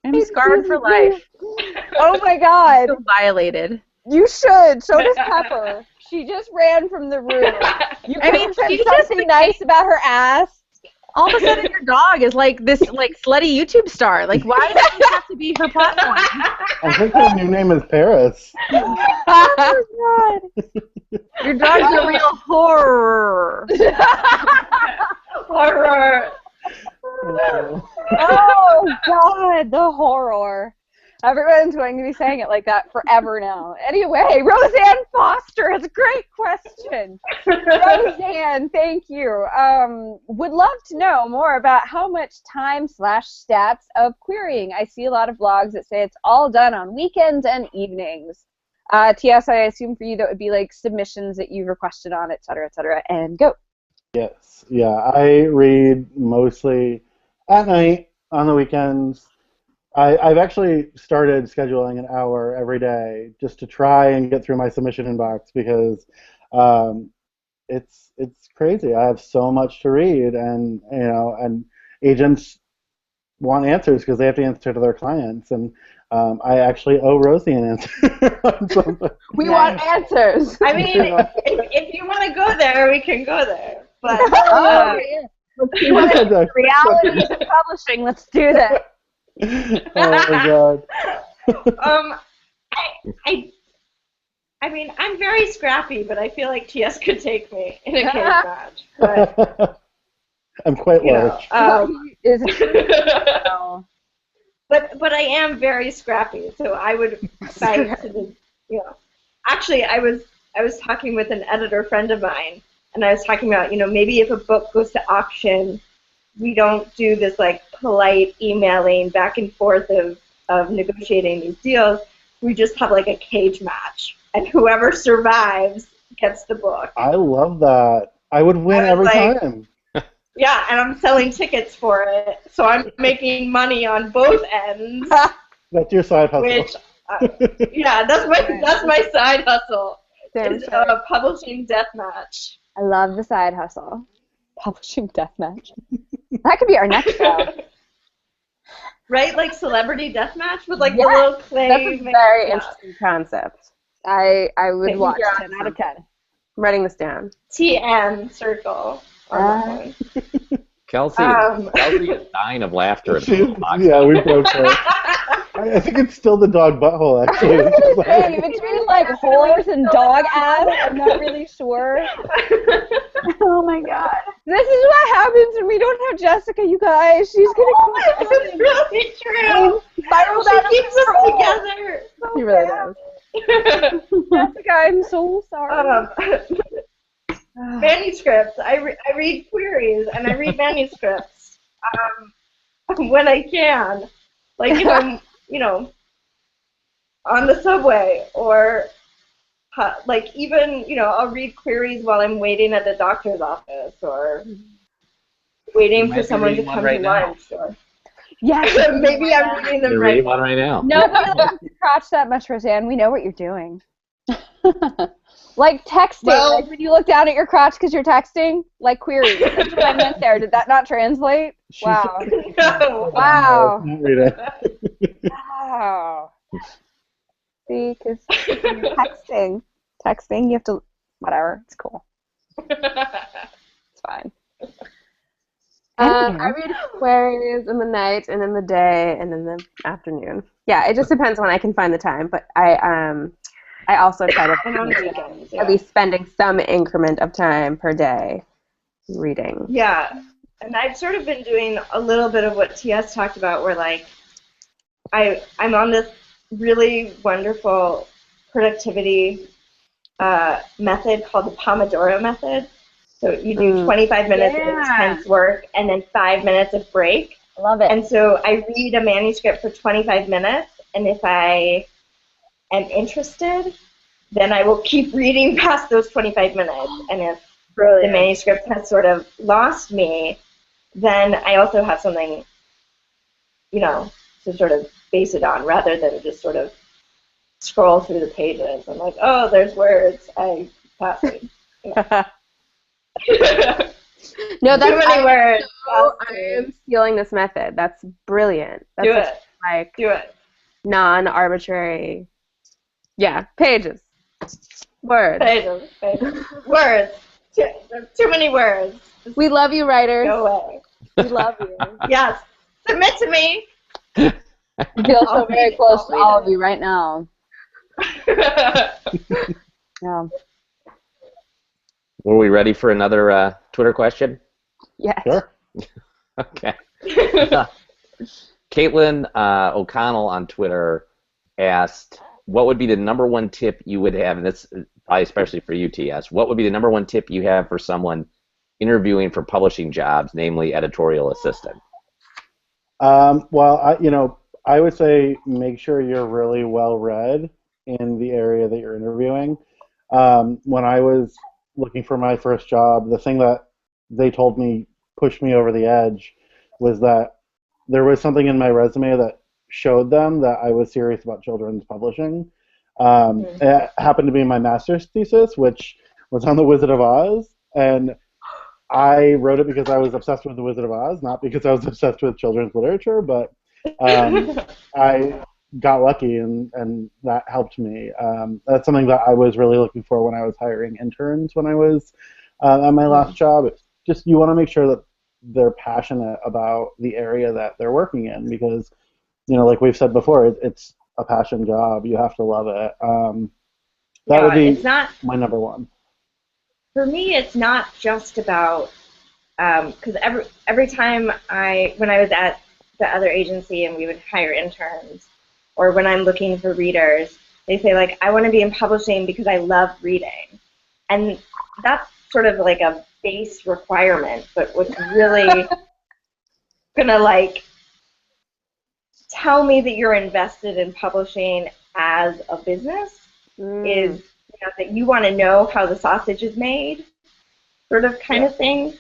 I'm scarred for life. Oh my God. I feel violated. You should. So does Pepper. She just ran from the room. You said something nice about her ass. All of a sudden, your dog is like this, slutty YouTube star. Like, why does it have to be her platform? I think her new name is Paris. Oh my God. Your dog's a real horror. Horror. Oh God, the horror. Everyone's going to be saying it like that forever now. Anyway, Roseanne Foster has a great question. Roseanne, thank you. Would love to know more about how much time/stats of querying. I see a lot of blogs that say it's all done on weekends and evenings. TS, I assume for you that would be like submissions that you've requested on, et cetera, and go. Yes, yeah. I read mostly at night, on the weekends. I've actually started scheduling an hour every day just to try and get through my submission inbox, because it's crazy. I have so much to read, and and agents want answers because they have to answer to their clients, and I actually owe Rosie an answer on something. We want answers. I mean, if you want to go there, we can go there. But reality is publishing. Let's do that. Oh my God. I mean, I'm very scrappy, but I feel like TS could take me in a cage match. But I'm quite large. But I am very scrappy, so I would fight to the Actually, I was talking with an editor friend of mine, and I was talking about maybe if a book goes to auction, we don't do this like polite emailing back and forth of negotiating these deals. We just have like a cage match and whoever survives gets the book. I love that. I would win every like, time. Yeah, and I'm selling tickets for it, so I'm making money on both ends. That's your side hustle. Which, yeah, that's my side hustle. Damn It's straight. publishing deathmatch. I love the side hustle. Publishing deathmatch. That could be our next show. Right, like celebrity deathmatch with like Yeah, the little clay. That's a very interesting concept. I would Thank watch you. 10 out of 10. I'm writing this down. TM circle on that one. Kelsey is dying of laughter. At the box. Yeah, we broke her. I think it's still the dog butthole, actually. It's just like- Hey, between like horse and dog ass, I'm not really sure. Oh my god. This is what happens when we don't have Jessica, you guys. She's gonna It's really true. spiral down She keeps us together. He really does. Jessica, I'm so sorry. Manuscripts. I read queries and I read manuscripts when I can, like if I'm on the subway or like even I'll read queries while I'm waiting at the doctor's office or waiting for someone to come to lunch. Or Yes. maybe I'm reading them You're right reading now. one right now. No, we don't crotch that much, Roseanne. We know what you're doing. Like texting, Well- like when you look down at your crotch because you're texting, like queries. That's what I meant there. Did that not translate? Wow. No. Wow. Not read it. Wow. See, because you're texting, you have to, whatever, it's cool. It's fine. I read queries in the night and in the day and in the afternoon. Yeah, it just depends when I can find the time. But I also try to And on the weekends. at least spending some increment of time per day reading. Yeah, and I've sort of been doing a little bit of what TS talked about, where like I'm on this really wonderful productivity method called the Pomodoro method. So you do 25 minutes of intense work and then 5 minutes of break. I love it. And so I read a manuscript for 25 minutes, and if I am interested, then I will keep reading past those 25 minutes. And if the manuscript has sort of lost me, then I also have something, to sort of base it on, rather than just sort of scroll through the pages. I'm like, oh, there's words. I passed it. No, that's Too many words. I am stealing this method. That's brilliant. That's Do just it. like Do it. non-arbitrary. Yeah, pages. Words. Pages. Words. Too many words. We love you, writers. Go away. We love you. Yes. Submit to me. I feel so I'll very read it. close I'll to read all it. of you right now. Yeah. Were we ready for another Twitter question? Yes. Sure. Okay. Caitlin O'Connell on Twitter asked, what would be the number one tip you would have, and this is probably especially for you, TS, what would be the number one tip you have for someone interviewing for publishing jobs, namely editorial assistant? Well, I would say make sure you're really well read in the area that you're interviewing. When I was looking for my first job, the thing that they told me pushed me over the edge was that there was something in my resume that showed them that I was serious about children's publishing. It happened to be my master's thesis, which was on The Wizard of Oz, and I wrote it because I was obsessed with The Wizard of Oz, not because I was obsessed with children's literature, but I got lucky, and that helped me. That's something that I was really looking for when I was hiring interns when I was at my last job. It's just you want to make sure that they're passionate about the area that they're working in, because, like we've said before, it's a passion job. You have to love it. That would be it's not, my number one. for me, it's not just about, because every time when I was at the other agency and we would hire interns, or when I'm looking for readers, they say, like, I want to be in publishing because I love reading. And that's sort of like a base requirement, but what's really gonna, like, tell me that you're invested in publishing as a business is that you want to know how the sausage is made, sort of kind of thing.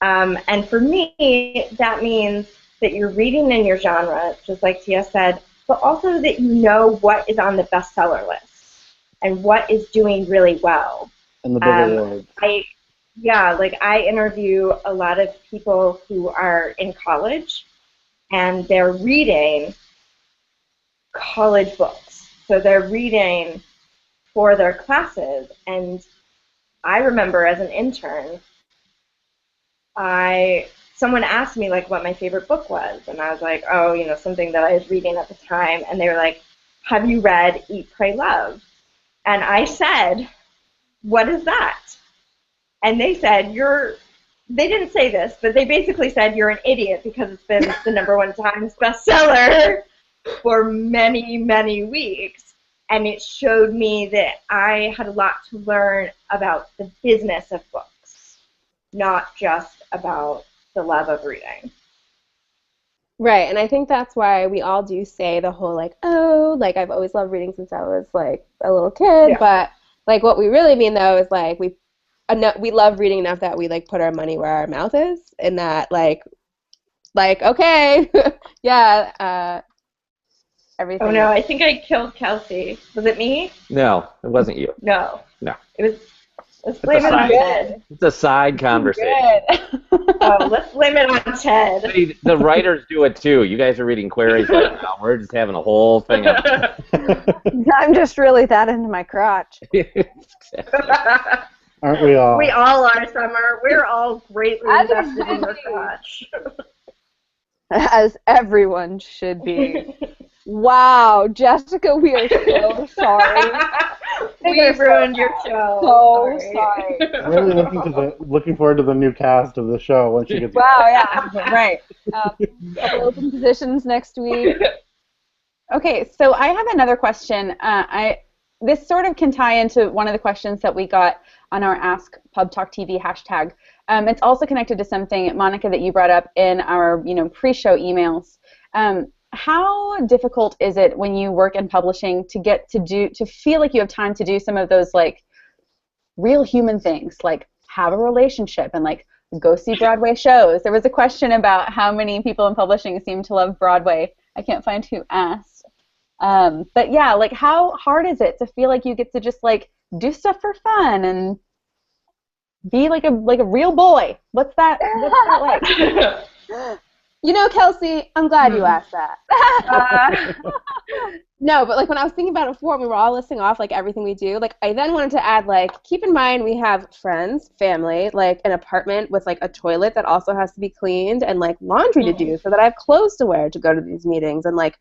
And for me, that means that you're reading in your genre, just like Tia said, but also that you know what is on the bestseller list and what is doing really well. And the big awards. I interview a lot of people who are in college, and they're reading college books. So they're reading for their classes. And I remember as an intern, someone asked me like what my favorite book was, and I was like, something that I was reading at the time, and they were like, have you read Eat, Pray, Love? And I said, what is that? And they said, they didn't say this, but they basically said you're an idiot because it's been the #1 Times bestseller for many, many weeks. And it showed me that I had a lot to learn about the business of books, not just about the love of reading. Right, and I think that's why we all do say the whole I've always loved reading since I was like a little kid, but like what we really mean though is like we love reading enough that we like put our money where our mouth is, and that like okay, everything. Oh no, I think I killed Kelsey. Was it me? No, it wasn't you. No. No. It was. Let's blame it on Ted. It's a side conversation. Let's blame it on Ted. See, the writers do it too. You guys are reading queries right now. We're just having a whole thing up. I'm just really that into my crotch. Aren't we all? We all are, Summer. We're all greatly invested in your crotch. As everyone should be. Wow, Jessica, we are so sorry. We've ruined your show. So sorry. I'm really looking forward to the new cast of the show when she gets. Wow, yeah, right. Open positions next week. Okay, so I have another question. This sort of can tie into one of the questions that we got on our Ask PubTalkTV hashtag. It's also connected to something, Monica, that you brought up in our pre-show emails. How difficult is it when you work in publishing to feel like you have time to do some of those like real human things, like have a relationship and like go see Broadway shows? There was a question about how many people in publishing seem to love Broadway. I can't find who asked. But yeah, like how hard is it to feel like you get to just like do stuff for fun and be like a real boy? What's that like? Kelsey, I'm glad you asked that. No, but like when I was thinking about it before, we were all listing off like everything we do. Like I then wanted to add like keep in mind we have friends, family, like an apartment with like a toilet that also has to be cleaned and like laundry to do so that I have clothes to wear to go to these meetings and like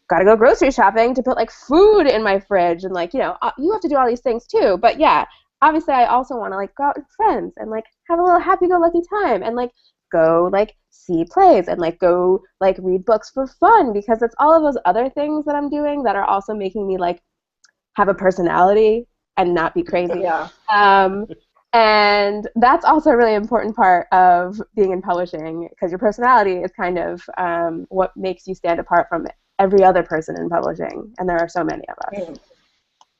gotta go grocery shopping to put like food in my fridge and like you have to do all these things too. But yeah, obviously I also want to like go out with friends and like have a little happy-go-lucky time and like go like see plays and like go like read books for fun because it's all of those other things that I'm doing that are also making me like have a personality and not be crazy. Yeah. And that's also a really important part of being in publishing because your personality is kind of what makes you stand apart from every other person in publishing, and there are so many of us.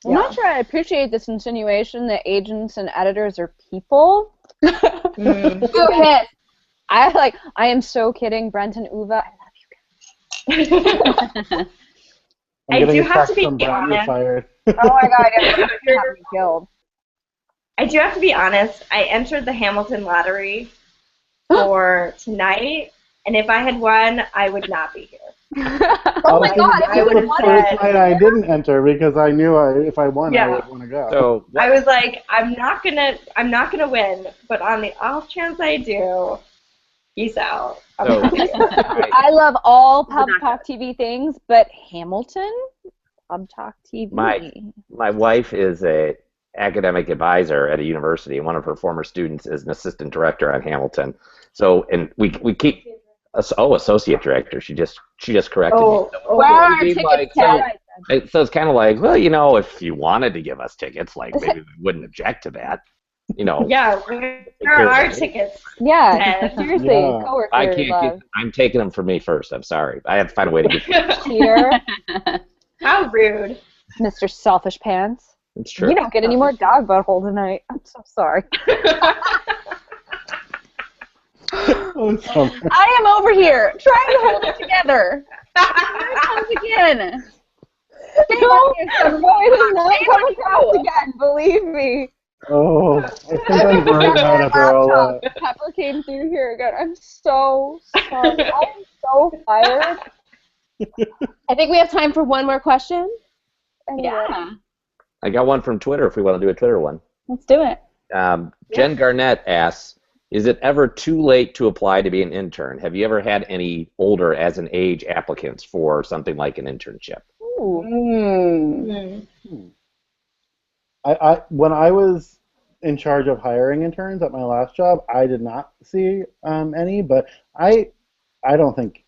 I'm not sure I appreciate this insinuation that agents and editors are people. Okay. I am so kidding, Brent and Uva. I love you guys. I do have to be honest. Oh my god, I have me killed. I do have to be honest. I entered the Hamilton lottery for tonight, and if I had won, I would not be here. Oh my god, if you would have won First night I didn't enter because I knew if I won I would want to go. So I was like, I'm not gonna win, but on the off chance I do, peace out. So, I love all Pub Talk TV things, but Hamilton? Pub Talk TV. my wife is a academic advisor at a university, and one of her former students is an assistant director on Hamilton. So, and we keep associate director. She just corrected me. Where are our tickets, So it's kind of like, well, if you wanted to give us tickets, like maybe we wouldn't object to that. Yeah, where are our tickets? Yeah, seriously, coworkers. I can't. I'm taking them for me first. I'm sorry. I have to find a way to get them. Cheater. How rude. Mr. Selfish Pants. It's true. We don't get any more dog butthole tonight. I'm so sorry. Oh, Summer. I am over here trying to hold it together. Here it comes again. Shame on you, Summer. It does not come across again, believe me. Oh, I think I'm burnt out after all that. Pepper came through here again. I'm so sorry. I am so fired. I think we have time for one more question. Yeah. I got one from Twitter if we want to do a Twitter one. Let's do it. Jen Garnett asks, is it ever too late to apply to be an intern? Have you ever had any older as an age applicants for something like an internship? Ooh. When I was in charge of hiring interns at my last job, I did not see any, but I don't think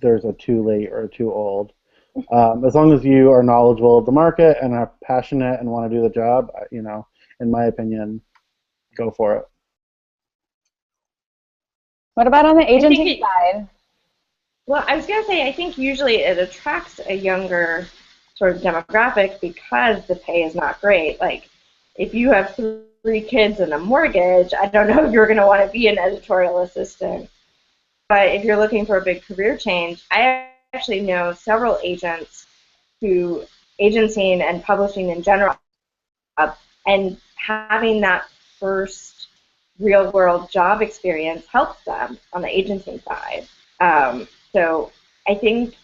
there's a too late or too old. As long as you are knowledgeable of the market and are passionate and want to do the job, in my opinion, go for it. What about on the agency side? Well, I was going to say, I think usually it attracts a younger sort of demographic because the pay is not great. Like, if you have 3 kids and a mortgage, I don't know if you're going to want to be an editorial assistant. But if you're looking for a big career change, I actually know several agents who, agencying and publishing in general, and having that first real-world job experience helps them on the agency side. So I think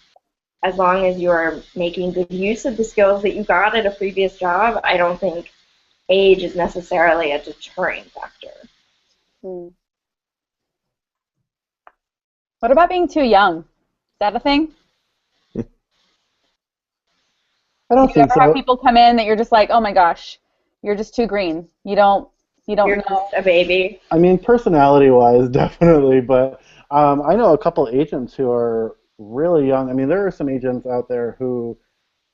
as long as you're making good use of the skills that you got at a previous job, I don't think age is necessarily a deterring factor. What about being too young? Is that a thing? I don't Do you think ever have so. people come in that you're just like, oh my gosh, you're just too green. You don't You're know. just a baby. I mean, personality-wise, definitely, but I know a couple agents who are really young. I mean, there are some agents out there who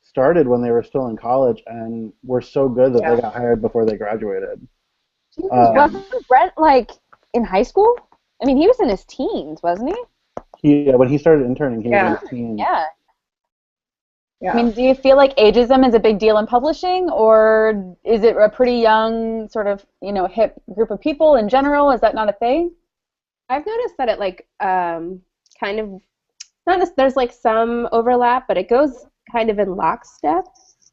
started when they were still in college and were so good that they got hired before they graduated. Wasn't Brent, like, in high school? I mean, he was in his teens, wasn't he? When he started interning, he was in his teens. Yeah. I mean, do you feel like ageism is a big deal in publishing, or is it a pretty young, sort of, hip group of people in general? Is that not a thing? I've noticed that it kind of there's like some overlap, but it goes kind of in lockstep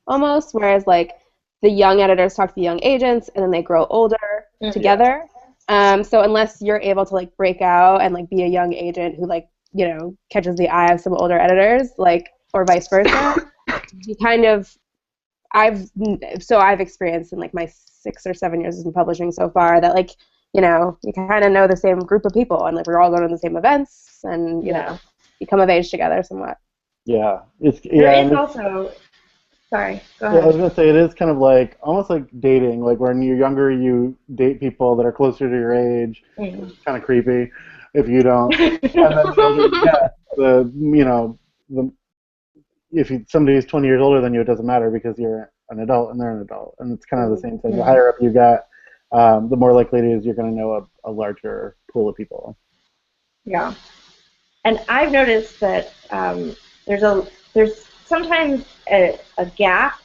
almost. Whereas like the young editors talk to the young agents, and then they grow older together. So unless you're able to like break out and like be a young agent who catches the eye of some older editors, or vice versa, you kind of I've experienced in like my 6 or 7 years in publishing so far that you kind of know the same group of people, and like we're all going to the same events, and you come of age together somewhat. Yeah, There is also. Sorry, go ahead. Yeah, I was gonna say it is kind of like almost like dating. Like when you're younger, you date people that are closer to your age. It's kind of creepy if you don't. And then the older you get, if somebody is 20 years older than you, it doesn't matter because you're an adult and they're an adult, and it's kind of the same thing. The higher up you get, the more likely it is you're going to know a larger pool of people. Yeah, and I've noticed that there's sometimes a gap,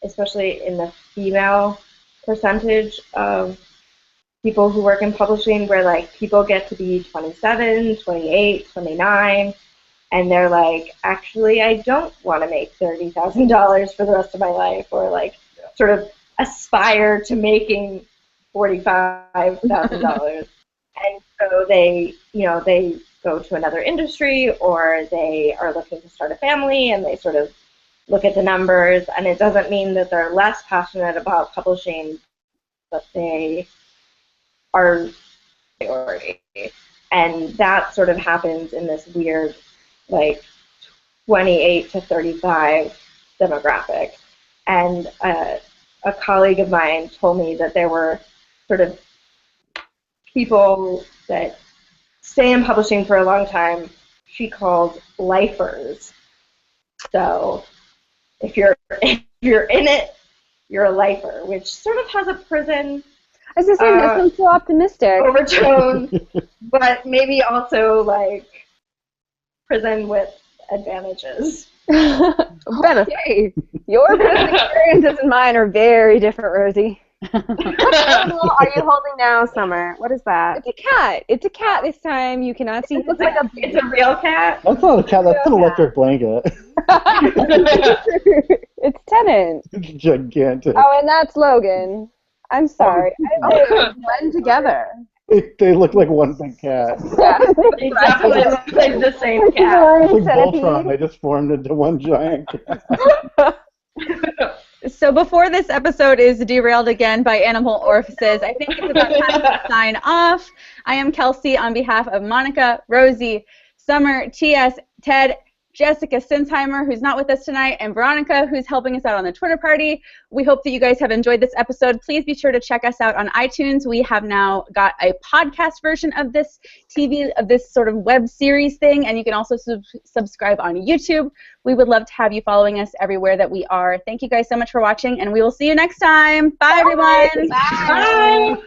especially in the female percentage of people who work in publishing, where like people get to be 27, 28, 29, and they're like, actually, I don't want to make $30,000 for the rest of my life, or like sort of aspire to making $45,000. And so they go to another industry, or they are looking to start a family, and they sort of look at the numbers, and it doesn't mean that they're less passionate about publishing, but they are priority. And that sort of happens in this weird, like, 28 to 35 demographic. And a colleague of mine told me that there were sort of people that stay in publishing for a long time, she called lifers. So if you're in it, you're a lifer, which sort of has a prison I was just saying, that sounds so optimistic. overtone, but maybe also like prison with advantages. Okay. Your prison experiences and mine are very different, Rosie. What animal are you holding now, Summer? What is that? It's a cat. It's a cat this time. You cannot see his head. It's a real cat. That's not a cat. That's an electric blanket. It's Tennant. It's gigantic. Oh, and that's Logan. I'm sorry. They blend together. They look like one big cat. It definitely looks like the same cat. It's like Voltron. They just formed into one giant cat. So before this episode is derailed again by animal orifices, I think it's about time to sign off. I am Kelsey on behalf of Monica, Rosie, Summer, TS, Ted, Jessica Sinsheimer, who's not with us tonight, and Veronica, who's helping us out on the Twitter party. We hope that you guys have enjoyed this episode. Please be sure to check us out on iTunes. We have now got a podcast version of this sort of web series thing, and you can also subscribe on YouTube. We would love to have you following us everywhere that we are. Thank you guys so much for watching, and we will see you next time. Bye, everyone. Bye.